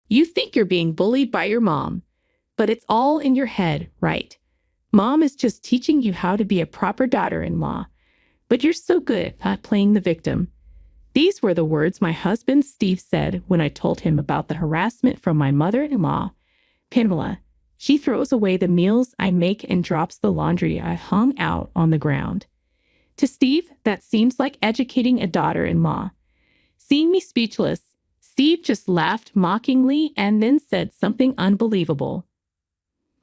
You think you're being bullied by your mom, but it's all in your head, right? Mom is just teaching you how to be a proper daughter-in-law, but you're so good at playing the victim. These were the words my husband Steve said when I told him about the harassment from my mother-in-law, Pamela. She throws away the meals I make and drops the laundry I hung out on the ground. To Steve, that seems like educating a daughter-in-law. Seeing me speechless, Steve just laughed mockingly and then said something unbelievable.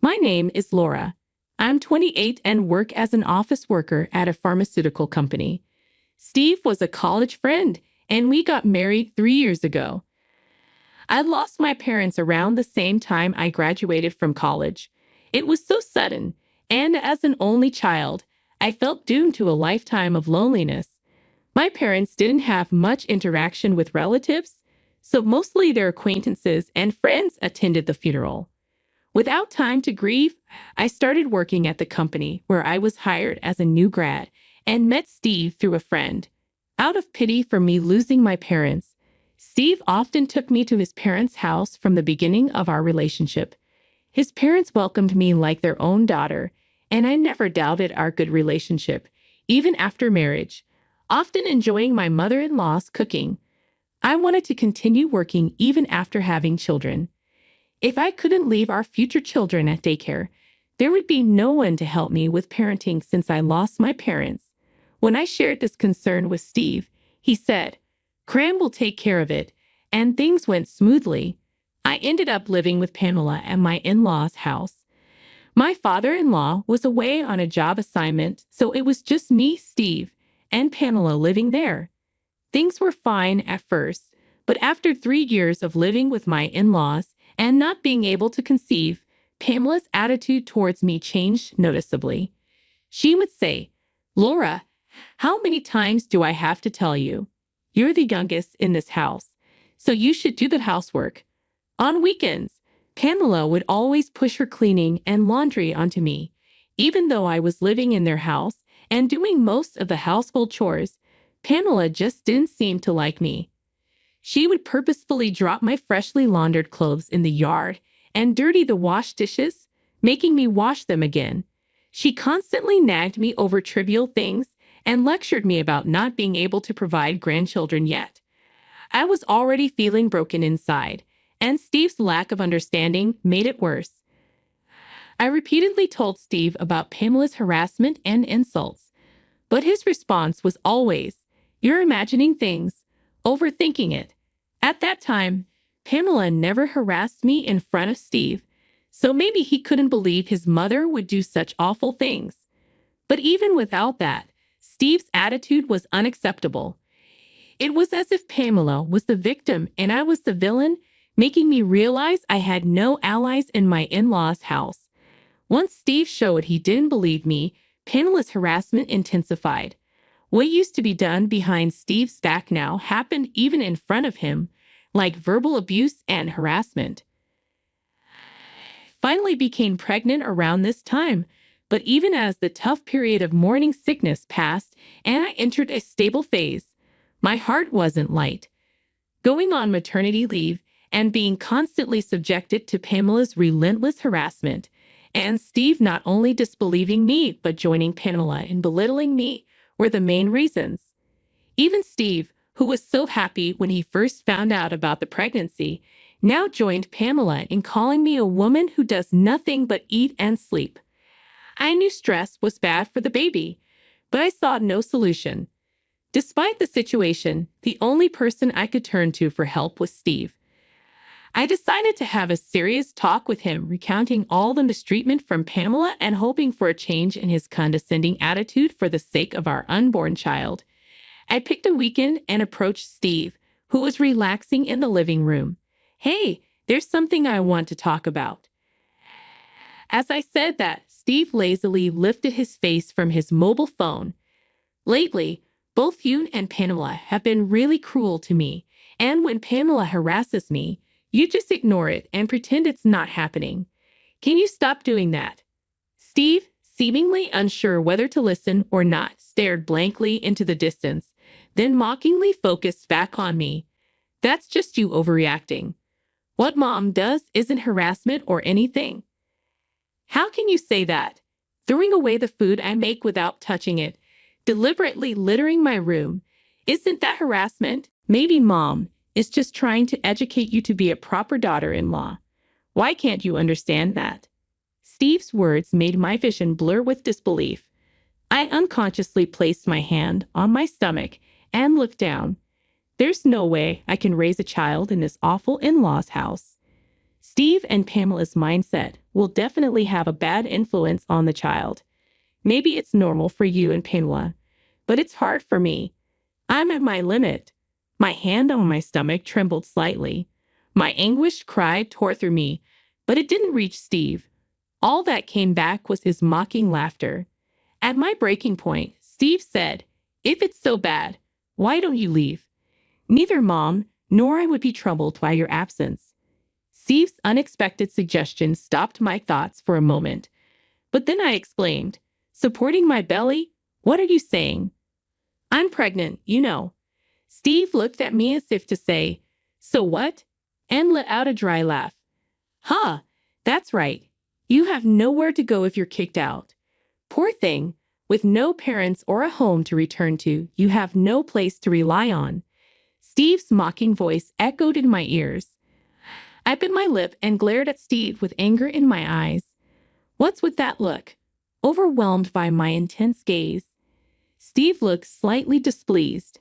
My name is Laura. I'm 28 and work as an office worker at a pharmaceutical company. Steve was a college friend, and we got married 3 years ago. I lost my parents around the same time I graduated from college. It was so sudden, and as an only child, I felt doomed to a lifetime of loneliness. My parents didn't have much interaction with relatives, so mostly their acquaintances and friends attended the funeral. Without time to grieve, I started working at the company where I was hired as a new grad and met Steve through a friend. Out of pity for me losing my parents, Steve often took me to his parents' house from the beginning of our relationship. His parents welcomed me like their own daughter, and I never doubted our good relationship, even after marriage, often enjoying my mother-in-law's cooking. I wanted to continue working even after having children. If I couldn't leave our future children at daycare, there would be no one to help me with parenting since I lost my parents. When I shared this concern with Steve, he said, "Cram will take care of it," and things went smoothly. I ended up living with Pamela at my in-laws' house. My father-in-law was away on a job assignment, so it was just me, Steve, and Pamela living there. Things were fine at first, but after 3 years of living with my in-laws and not being able to conceive, Pamela's attitude towards me changed noticeably. She would say, "Laura, how many times do I have to tell you? You're the youngest in this house, so you should do the housework." On weekends, Pamela would always push her cleaning and laundry onto me. Even though I was living in their house and doing most of the household chores, Pamela just didn't seem to like me. She would purposefully drop my freshly laundered clothes in the yard and dirty the wash dishes, making me wash them again. She constantly nagged me over trivial things and lectured me about not being able to provide grandchildren yet. I was already feeling broken inside, and Steve's lack of understanding made it worse. I repeatedly told Steve about Pamela's harassment and insults, but his response was always, "You're imagining things, overthinking it." At that time, Pamela never harassed me in front of Steve, so maybe he couldn't believe his mother would do such awful things. But even without that, Steve's attitude was unacceptable. It was as if Pamela was the victim and I was the villain, making me realize I had no allies in my in-laws' house. Once Steve showed he didn't believe me, Pamela's harassment intensified. What used to be done behind Steve's back now happened even in front of him, like verbal abuse and harassment. Finally became pregnant around this time, but even as the tough period of morning sickness passed and I entered a stable phase, my heart wasn't light. Going on maternity leave and being constantly subjected to Pamela's relentless harassment, and Steve not only disbelieving me but joining Pamela in belittling me, were the main reasons. Even Steve, who was so happy when he first found out about the pregnancy, now joined Pamela in calling me a woman who does nothing but eat and sleep. I knew stress was bad for the baby, but I saw no solution. Despite the situation, the only person I could turn to for help was Steve. I decided to have a serious talk with him, recounting all the mistreatment from Pamela and hoping for a change in his condescending attitude for the sake of our unborn child. I picked a weekend and approached Steve, who was relaxing in the living room. "Hey, there's something I want to talk about." As I said that, Steve lazily lifted his face from his mobile phone. "Lately, both you and Pamela have been really cruel to me, and when Pamela harasses me, you just ignore it and pretend it's not happening. Can you stop doing that?" Steve, seemingly unsure whether to listen or not, stared blankly into the distance, then mockingly focused back on me. "That's just you overreacting. What mom does isn't harassment or anything. How can you say that? Throwing away the food I make without touching it, deliberately littering my room, isn't that harassment? Maybe mom is just trying to educate you to be a proper daughter-in-law. Why can't you understand that? Steve's words made my vision blur with disbelief. I unconsciously placed my hand on my stomach and looked down. There's no way I can raise a child in this awful in-law's house. Steve and Pamela's mindset will definitely have a bad influence on the child. Maybe it's normal for you and Pamela, but it's hard for me. I'm at my limit. My hand on my stomach trembled slightly. My anguished cry tore through me, but it didn't reach Steve. All that came back was his mocking laughter. At my breaking point, Steve said, "If it's so bad, why don't you leave? Neither mom nor I would be troubled by your absence." Steve's unexpected suggestion stopped my thoughts for a moment. But then I exclaimed, "Supporting my belly? What are you saying?" "I'm pregnant, you know." Steve looked at me as if to say, "So what?" and let out a dry laugh. "Huh, that's right. You have nowhere to go if you're kicked out. Poor thing, with no parents or a home to return to, you have no place to rely on." Steve's mocking voice echoed in my ears. I bit my lip and glared at Steve with anger in my eyes. "What's with that look?" Overwhelmed by my intense gaze, Steve looked slightly displeased.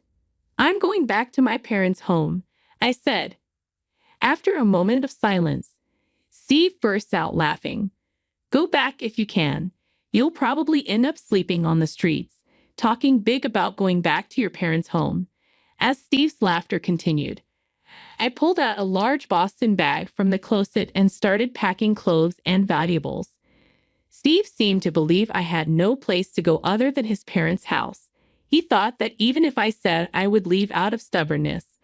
"I'm going back to my parents' home," I said. After a moment of silence, Steve burst out laughing. "Go back if you can. You'll probably end up sleeping on the streets, talking big about going back to your parents' home." As Steve's laughter continued, I pulled out a large Boston bag from the closet and started packing clothes and valuables. Steve seemed to believe I had no place to go other than his parents' house. He thought that even if I said I would leave out of stubbornness,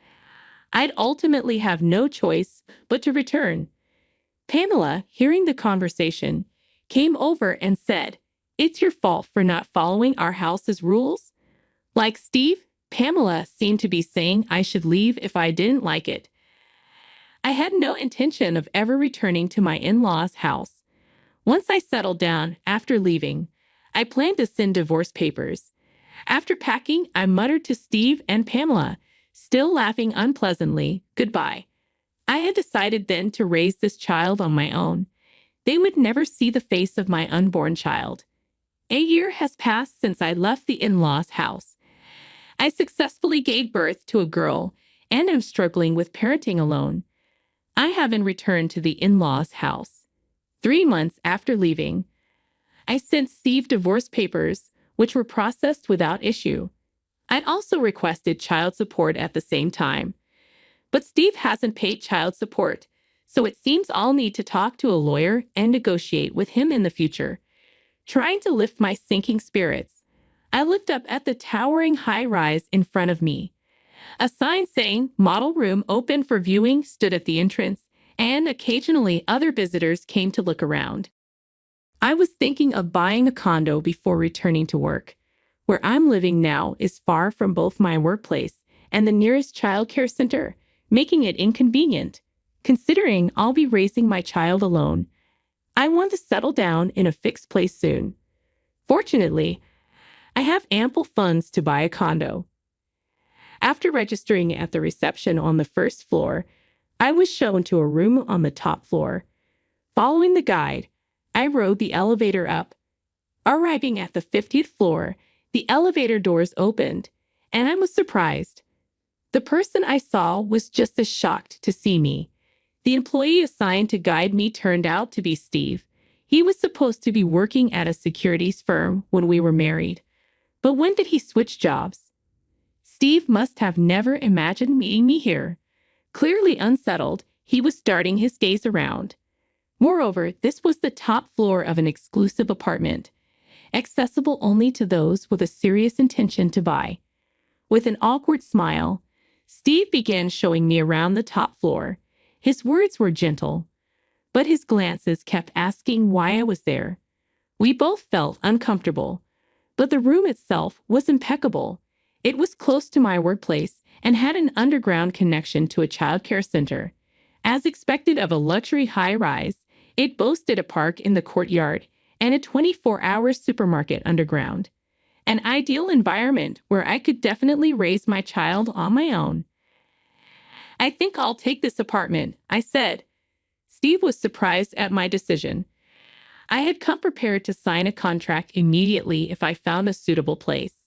I'd ultimately have no choice but to return. Pamela, hearing the conversation, came over and said, "It's your fault for not following our house's rules." Like Steve, Pamela seemed to be saying I should leave if I didn't like it. I had no intention of ever returning to my in-laws' house. Once I settled down after leaving, I planned to send divorce papers. After packing, I muttered to Steve and Pamela, still laughing unpleasantly, "Goodbye." I had decided then to raise this child on my own. They would never see the face of my unborn child. A year has passed since I left the in-laws' house. I successfully gave birth to a girl and am struggling with parenting alone. I haven't returned to the in-laws' house. 3 months after leaving, I sent Steve divorce papers, which were processed without issue. I'd also requested child support at the same time. But Steve hasn't paid child support, so it seems I'll need to talk to a lawyer and negotiate with him in the future. Trying to lift my sinking spirits, I looked up at the towering high-rise in front of me. A sign saying "Model Room Open for Viewing" stood at the entrance, and occasionally other visitors came to look around. I was thinking of buying a condo before returning to work. Where I'm living now is far from both my workplace and the nearest childcare center, making it inconvenient. Considering I'll be raising my child alone, I want to settle down in a fixed place soon. Fortunately, I have ample funds to buy a condo. After registering at the reception on the first floor, I was shown to a room on the top floor. Following the guide, I rode the elevator up. Arriving at the 50th floor, the elevator doors opened, and I was surprised. The person I saw was just as shocked to see me. The employee assigned to guide me turned out to be Steve. He was supposed to be working at a securities firm when we were married. But when did he switch jobs? Steve must have never imagined meeting me here. Clearly unsettled, he was starting his gaze around. Moreover, this was the top floor of an exclusive apartment, accessible only to those with a serious intention to buy. With an awkward smile, Steve began showing me around the top floor. His words were gentle, but his glances kept asking why I was there. We both felt uncomfortable, but the room itself was impeccable. It was close to my workplace and had an underground connection to a childcare center. As expected of a luxury high-rise, it boasted a park in the courtyard and a 24-hour supermarket underground. An ideal environment where I could definitely raise my child on my own. "I think I'll take this apartment," I said. Steve was surprised at my decision. I had come prepared to sign a contract immediately if I found a suitable place.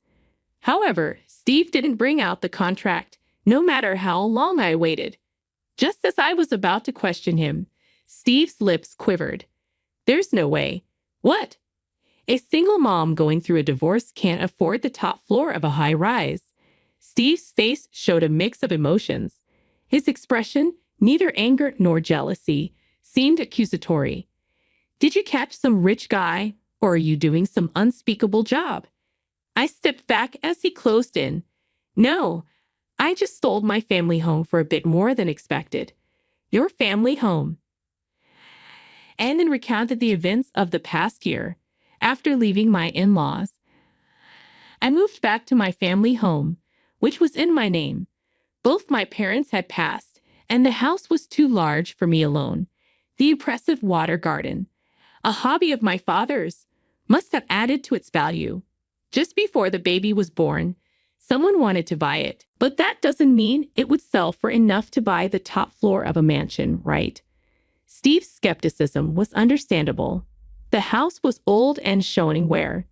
However, Steve didn't bring out the contract, no matter how long I waited. Just as I was about to question him, Steve's lips quivered. "There's no way." "What?" "A single mom going through a divorce can't afford the top floor of a high rise." Steve's face showed a mix of emotions. His expression, neither anger nor jealousy, seemed accusatory. "Did you catch some rich guy, or are you doing some unspeakable job?" I stepped back as he closed in. "No, I just sold my family home for a bit more than expected." "Your family home?" And then recounted the events of the past year. After leaving my in-laws, I moved back to my family home, which was in my name. Both my parents had passed, and the house was too large for me alone. The impressive water garden, a hobby of my father's, must have added to its value. Just before the baby was born, someone wanted to buy it, but that doesn't mean it would sell for enough to buy the top floor of a mansion, right? Steve's skepticism was understandable. The house was old and showing wear.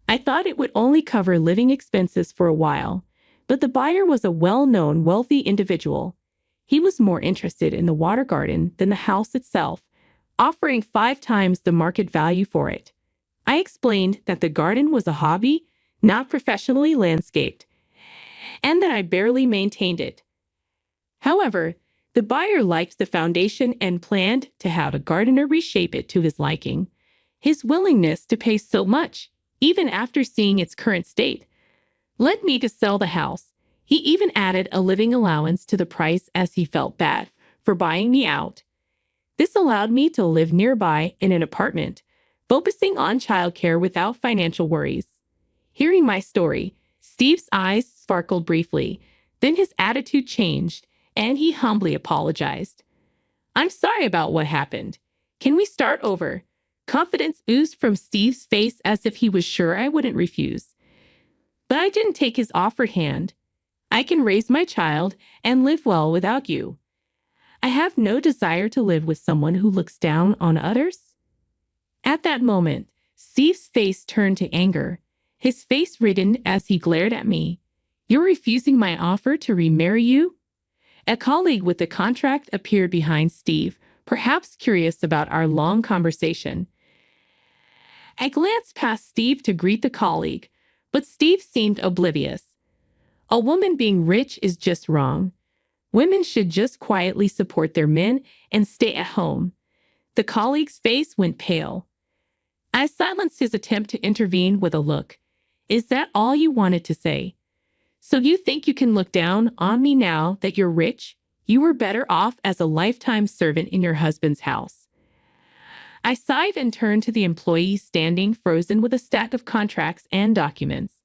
I thought it would only cover living expenses for a while, but the buyer was a well-known, wealthy individual. He was more interested in the water garden than the house itself, offering 5 times the market value for it. I explained that the garden was a hobby, not professionally landscaped, and that I barely maintained it. However, the buyer liked the foundation and planned to have a gardener reshape it to his liking. His willingness to pay so much, even after seeing its current state, led me to sell the house. He even added a living allowance to the price as he felt bad for buying me out. This allowed me to live nearby in an apartment, focusing on childcare without financial worries. Hearing my story, Steve's eyes sparkled briefly, then his attitude changed, and he humbly apologized. "I'm sorry about what happened. Can we start over?" Confidence oozed from Steve's face as if he was sure I wouldn't refuse. But I didn't take his offered hand. "I can raise my child and live well without you. I have no desire to live with someone who looks down on others." At that moment, Steve's face turned to anger. His face reddened as he glared at me. "You're refusing my offer to remarry you?" A colleague with the contract appeared behind Steve, perhaps curious about our long conversation. I glanced past Steve to greet the colleague, but Steve seemed oblivious. A woman being rich is just wrong. Women should just quietly support their men and stay at home. The colleague's face went pale. I silenced his attempt to intervene with a look. "Is that all you wanted to say? So you think you can look down on me now that you're rich? You were better off as a lifetime servant in your husband's house." I sighed and turned to the employee standing frozen with a stack of contracts and documents.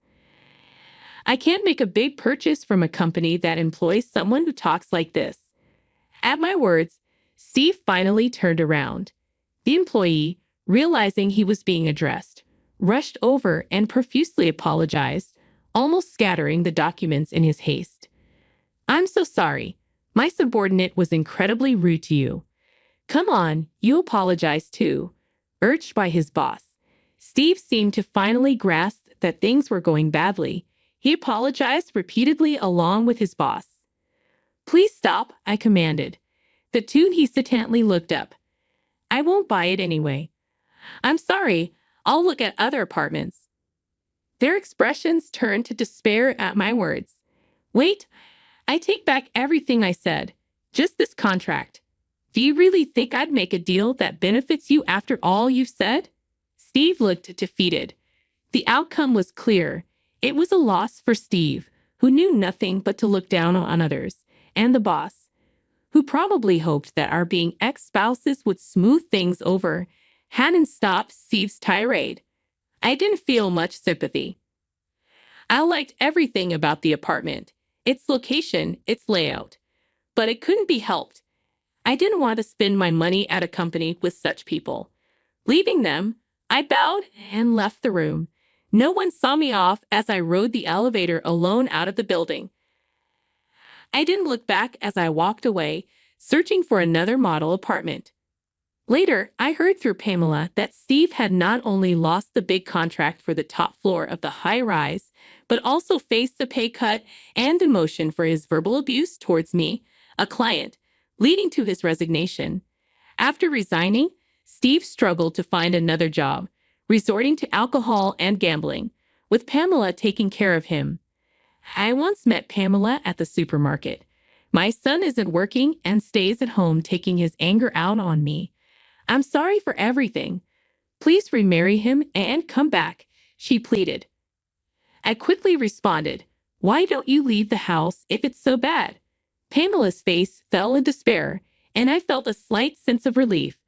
"I can't make a big purchase from a company that employs someone who talks like this." At my words, Steve finally turned around. The employee, realizing he was being addressed, rushed over and profusely apologized, almost scattering the documents in his haste. "I'm so sorry. My subordinate was incredibly rude to you." "Come on, you apologize too," urged by his boss. Steve seemed to finally grasp that things were going badly. He apologized repeatedly along with his boss. "Please stop," I commanded. The two hesitantly looked up. "I won't buy it anyway." "I'm sorry, I'll look at other apartments." Their expressions turned to despair at my words. "Wait, I take back everything I said. Just this contract. Do you really think I'd make a deal that benefits you after all you've said?" Steve looked defeated. The outcome was clear. It was a loss for Steve, who knew nothing but to look down on others, and the boss, who probably hoped that our being ex-spouses would smooth things over, hadn't stopped Steve's tirade. I didn't feel much sympathy. I liked everything about the apartment, its location, its layout. But it couldn't be helped. I didn't want to spend my money at a company with such people. Leaving them, I bowed and left the room. No one saw me off as I rode the elevator alone out of the building. I didn't look back as I walked away, searching for another model apartment. Later, I heard through Pamela that Steve had not only lost the big contract for the top floor of the high-rise, but also faced a pay cut and demotion for his verbal abuse towards me, a client, leading to his resignation. After resigning, Steve struggled to find another job, resorting to alcohol and gambling, with Pamela taking care of him. I once met Pamela at the supermarket. My son isn't working and stays at home taking his anger out on me. I'm sorry for everything. Please remarry him and come back, she pleaded. I quickly responded, why don't you leave the house if it's so bad? Pamela's face fell in despair, and I felt a slight sense of relief.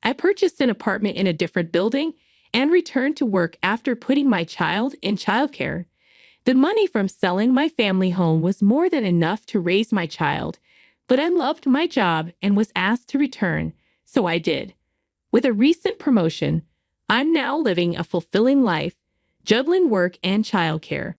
I purchased an apartment in a different building and returned to work after putting my child in childcare. The money from selling my family home was more than enough to raise my child, but I loved my job and was asked to return, so I did. With a recent promotion, I'm now living a fulfilling life, juggling work and childcare.